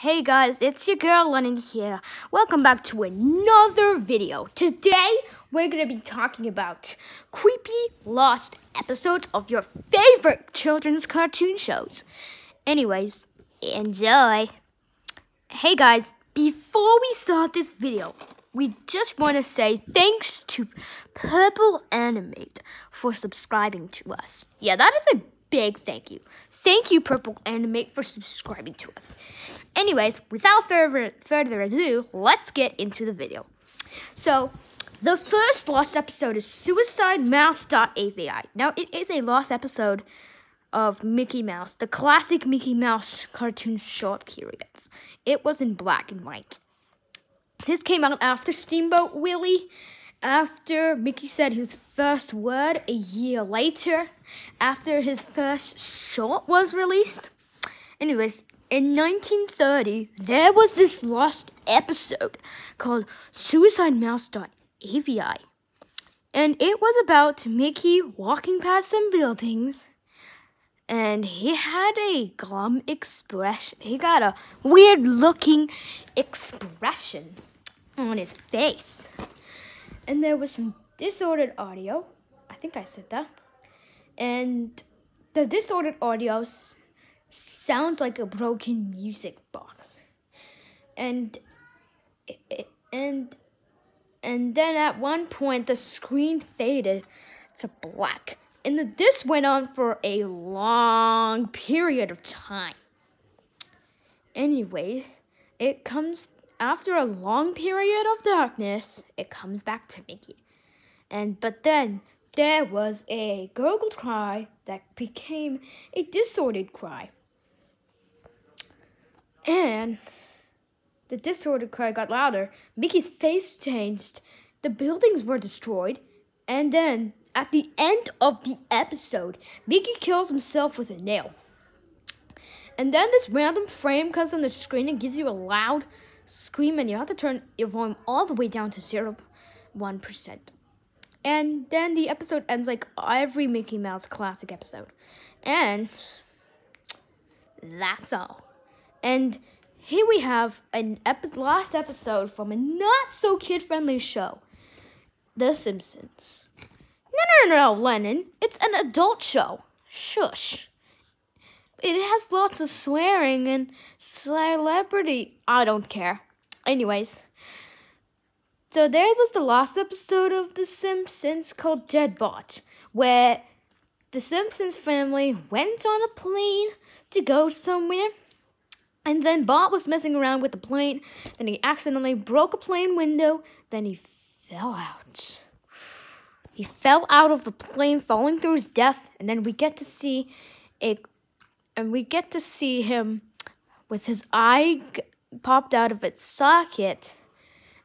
Hey guys, it's your girl Lennon here. Welcome back to another video. Today, we're going to be talking about creepy lost episodes of your favorite children's cartoon shows. Anyways, enjoy. Hey guys, before we start this video, we just want to say thanks to Purple Animate for subscribing to us. Yeah, that is a big thank you. Thank you, Purple Animate, for subscribing to us. Anyways, without further ado, let's get into the video. So, the first lost episode is suicidemouse.avi. Now, it is a lost episode of Mickey Mouse, the classic Mickey Mouse cartoon short periods. It was in black and white. This came out after Steamboat Willie, after Mickey said his first word a year later, after his first short was released. Anyways, in 1930, there was this lost episode called suicidemouse.avi. And it was about Mickey walking past some buildings, and he had a glum expression. He got a weird-looking expression on his face. And there was some disordered audio. I think I said that. And the disordered audio sounds like a broken music box. And then at one point the screen faded to black. And this went on for a long period of time. Anyways, it comes after a long period of darkness, it comes back to Mickey. But then there was a gurgled cry that became a disordered cry. And the disordered cry got louder. Mickey's face changed. The buildings were destroyed. And then at the end of the episode, Mickey kills himself with a nail. And then this random frame comes on the screen and gives you a loud scream, and you have to turn your volume all the way down to 0.1%. And then the episode ends like every Mickey Mouse classic episode. And that's all. And here we have an last episode from a not-so-kid-friendly show, The Simpsons. No, Lennon. It's an adult show. Shush. It has lots of swearing and celebrity. I don't care. Anyways, so there was the last episode of The Simpsons called Dead Bot, where the Simpsons family went on a plane to go somewhere, and then Bart was messing around with the plane. Then he accidentally broke a plane window. Then he fell out. He fell out of the plane, falling through his death, and then we get to see him with his eye popped out of its socket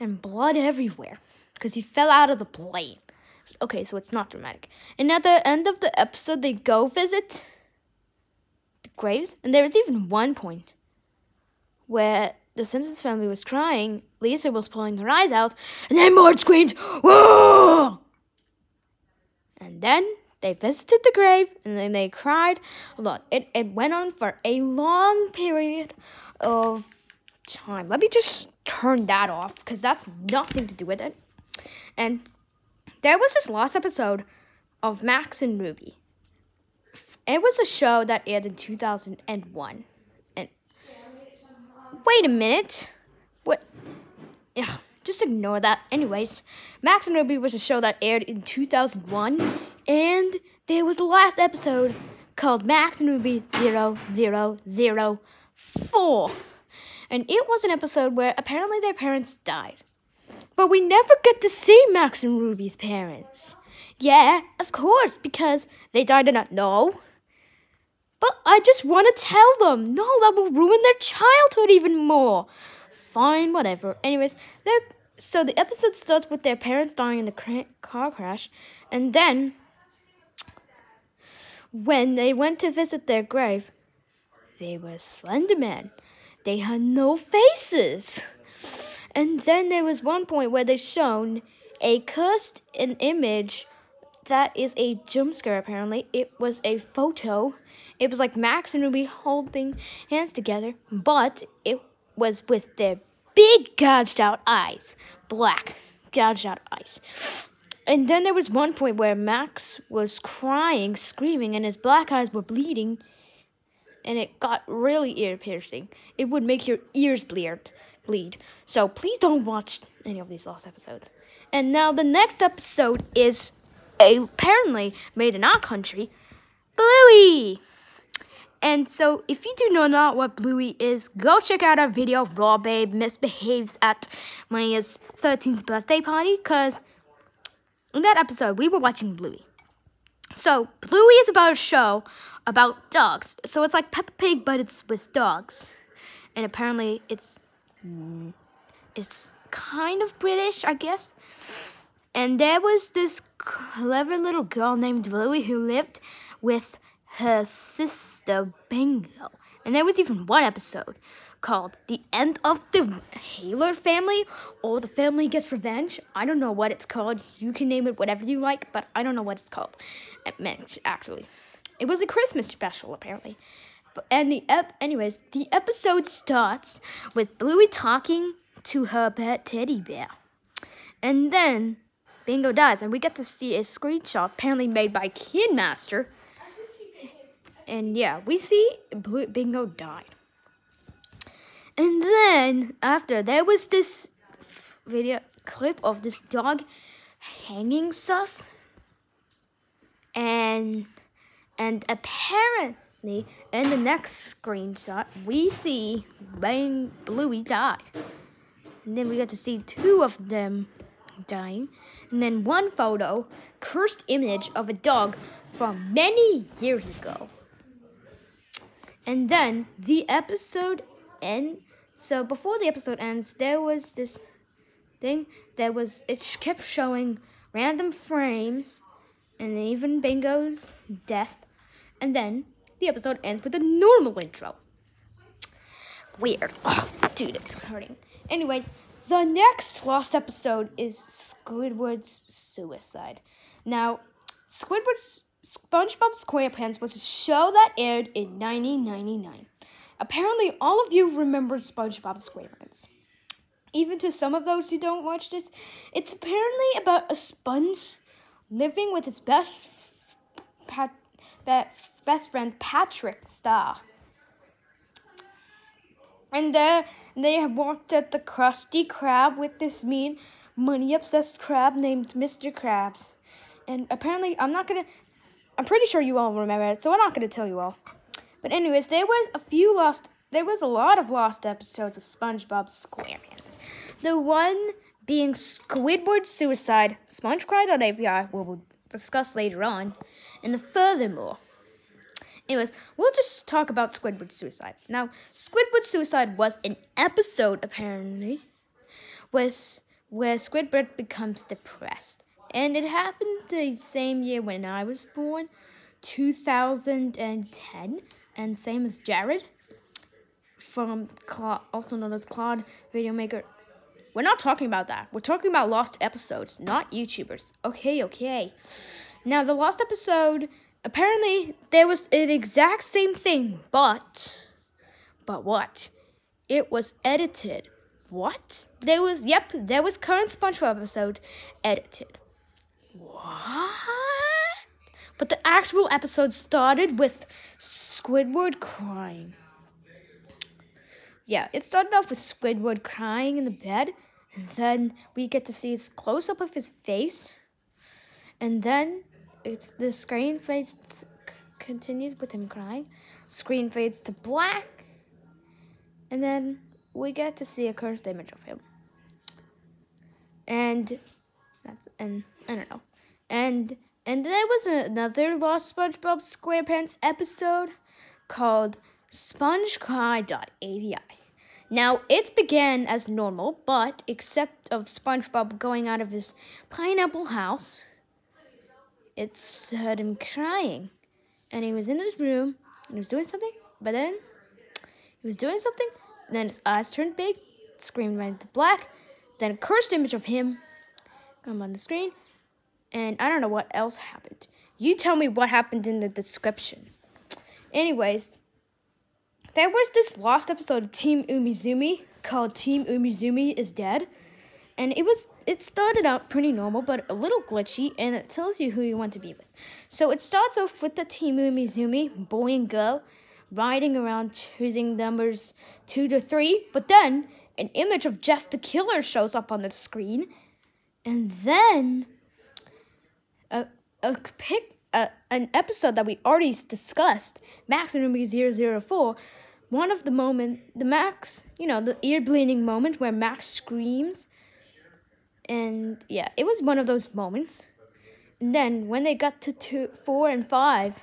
and blood everywhere because he fell out of the plane. Okay, so it's not dramatic. And at the end of the episode, they go visit the graves. And there was even one point where the Simpsons family was crying. Lisa was pulling her eyes out. And then Mort screamed, "Whoa!" And then they visited the grave, and then they cried a lot. It went on for a long period of time. Let me just turn that off, because that's nothing to do with it. And there was this last episode of Max and Ruby. It was a show that aired in 2001. And wait a minute. What? Yeah, just ignore that. Anyways, Max and Ruby was a show that aired in 2001. And there was the last episode called Max and Ruby 0004. And it was an episode where apparently their parents died. But we never get to see Max and Ruby's parents. Yeah, of course, because they died in a... No. But I just want to tell them. No, that will ruin their childhood even more. Fine, whatever. Anyways, so the episode starts with their parents dying in the car crash. And then when they went to visit their grave, they were Slender Man. They had no faces. And then there was one point where they shown a cursed image that is a jump scare, apparently. It was a photo. It was like Max and Ruby holding hands together, but was with their big gouged out eyes, black gouged out eyes. And then there was one point where Max was crying, screaming, and his black eyes were bleeding, and it got really ear piercing. It would make your ears bleed. So please don't watch any of these lost episodes. And now the next episode is apparently made in our country, Bluey. And so if you do not know what Bluey is, go check out our video, Raw Babe Misbehaves at Maya's 13th birthday party, because in that episode, we were watching Bluey. So Bluey is about a show about dogs. So it's like Peppa Pig, but it's with dogs. And apparently it's kind of British, I guess. And there was this clever little girl named Bluey who lived with her sister Bingo. And there was even one episode called The End of the Haler Family, or The Family Gets Revenge. I don't know what it's called. You can name it whatever you like, but I don't know what it's called. Actually, it was a Christmas special, apparently. And anyways, the episode starts with Bluey talking to her pet teddy bear. And then Bingo dies, and we get to see a screenshot apparently made by Kid Master. And yeah, we see Bingo died. And then after, there was this video clip of this dog hanging stuff. And apparently in the next screenshot, we see Bluey died. And then we get to see two of them dying. And then one photo, cursed image of a dog from many years ago. And then the episode ends. So before the episode ends, there was this thing it kept showing random frames and even Bingo's death. And then the episode ends with a normal intro. Weird. Oh, dude, it's hurting. Anyways, the next lost episode is Squidward's suicide. Now, SpongeBob SquarePants was a show that aired in 1999. Apparently, all of you remember SpongeBob SquarePants. Even to some of those who don't watch this, it's apparently about a sponge living with his best friend Patrick Star. And they have walked at the Krusty Krab with this mean, money-obsessed crab named Mr. Krabs. And apparently, I'm pretty sure you all remember it, so I'm not going to tell you all. But anyways, there was a lot of lost episodes of SpongeBob SquarePants. The one being Squidward's suicide, SpongeCry.avi, we'll discuss later on, and furthermore. Anyways, we'll just talk about Squidward's suicide. Now, Squidward's suicide was an episode, apparently, where Squidward becomes depressed. And it happened the same year when I was born, 2010, and same as Jared, from also known as Claude Video Maker. We're not talking about that. We're talking about lost episodes, not YouTubers. Okay. Now, the lost episode, apparently, there was an exact same thing, but what? It was edited. What? There was current SpongeBob episode edited. What? But the actual episode started with Squidward crying. Yeah, it started off with Squidward crying in the bed, and then we get to see his close-up of his face, and then the screen fades, continues with him crying, screen fades to black, and then we get to see a cursed image of him. And I don't know. And there was another lost SpongeBob SquarePants episode called SpongeCry.avi. Now, it began as normal, but except of SpongeBob going out of his pineapple house, it's heard him crying. And he was in his room, and he was doing something, but then then his eyes turned big, screen went to black, then a cursed image of him come on the screen, and I don't know what else happened. You tell me what happened in the description. Anyways, there was this last episode of Team Umizoomi called Team Umizoomi is Dead. And it started out pretty normal, but a little glitchy, and it tells you who you want to be with. So it starts off with the Team Umizoomi, boy and girl, riding around choosing numbers 2 to 3, but then an image of Jeff the Killer shows up on the screen, and then an episode that we already discussed, Max and Ruby 004, one of the Max, the ear bleeding moment where Max screams. And yeah, it was one of those moments. And then when they got to 4 and 5,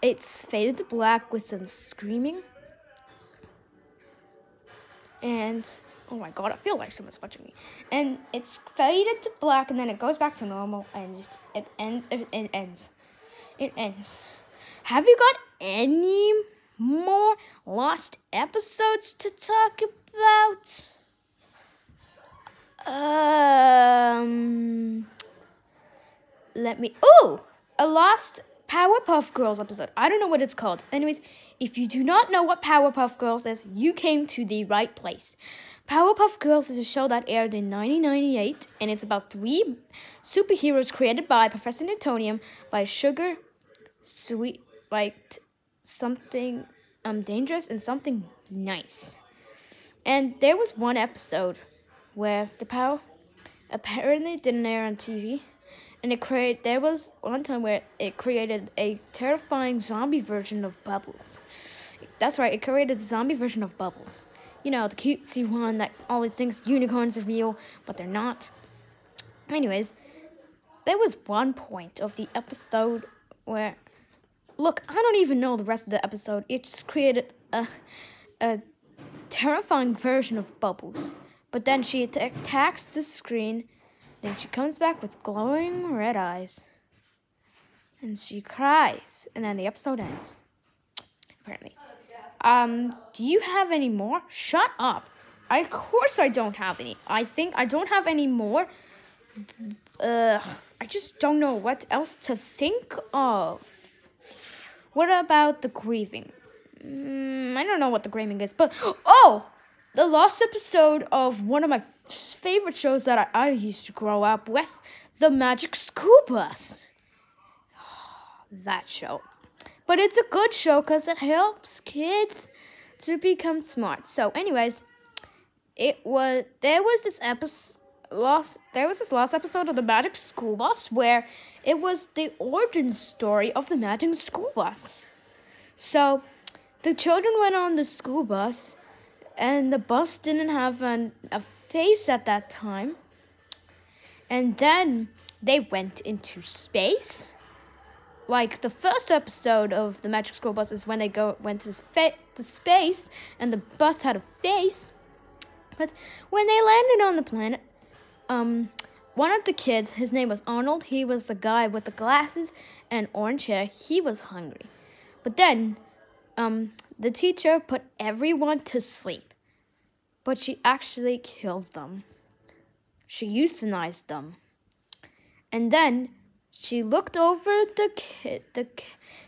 it's faded to black with some screaming. And oh my god, I feel like someone's watching me. And it's faded to black, and then it goes back to normal, and it ends. It ends. Have you got any more lost episodes to talk about? A lost Powerpuff Girls episode. I don't know what it's called. Anyways, if you do not know what Powerpuff Girls is, you came to the right place. Powerpuff Girls is a show that aired in 1998, and it's about 3 superheroes created by Professor Newtonium by sugar, sweet, like something dangerous and something nice. And there was one episode where the power apparently didn't air on TV, and there was one time where it created a terrifying zombie version of Bubbles. That's right, it created a zombie version of Bubbles. The cutesy one that always thinks unicorns are real, but they're not. Anyways, there was one point of the episode where, look, I don't even know the rest of the episode. It just created a terrifying version of Bubbles. But then she attacks the screen, then she comes back with glowing red eyes, and she cries, and then the episode ends, apparently. Do you have any more? Shut up. Of course I don't have any. I think I don't have any more. I just don't know what else to think of. What about the grieving? I don't know what the grieving is, but, the last episode of one of my favorite shows that I used to grow up with, The Magic School Bus. That show. But it's a good show because it helps kids to become smart. So anyways, there was this last episode of The Magic School Bus where it was the origin story of the Magic School Bus. So the children went on the school bus, and the bus didn't have a face at that time. And then they went into space. Like, the first episode of the Magic School Bus is when they went to space, and the bus had a face. But when they landed on the planet, one of the kids, his name was Arnold. He was the guy with the glasses and orange hair. He was hungry. But then, the teacher put everyone to sleep. But she actually killed them. She euthanized them. And then she looked over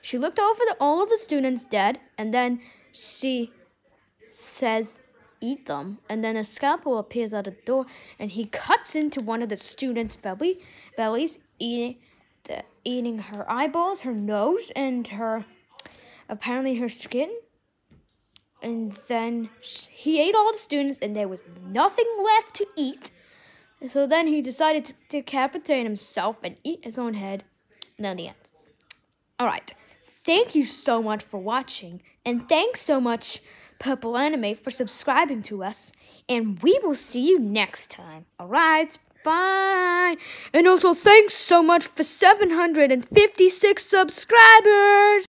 she looked over all of the students dead, and then she says, "Eat them." And then a scalpel appears at the door, and he cuts into one of the students' bellies, eating her eyeballs, her nose, and apparently her skin. And then he ate all the students, and there was nothing left to eat. So then he decided to decapitate himself and eat his own head. And then the end. Alright, thank you so much for watching. And thanks so much, Purple Anime, for subscribing to us. And we will see you next time. Alright, bye. And also thanks so much for 756 subscribers.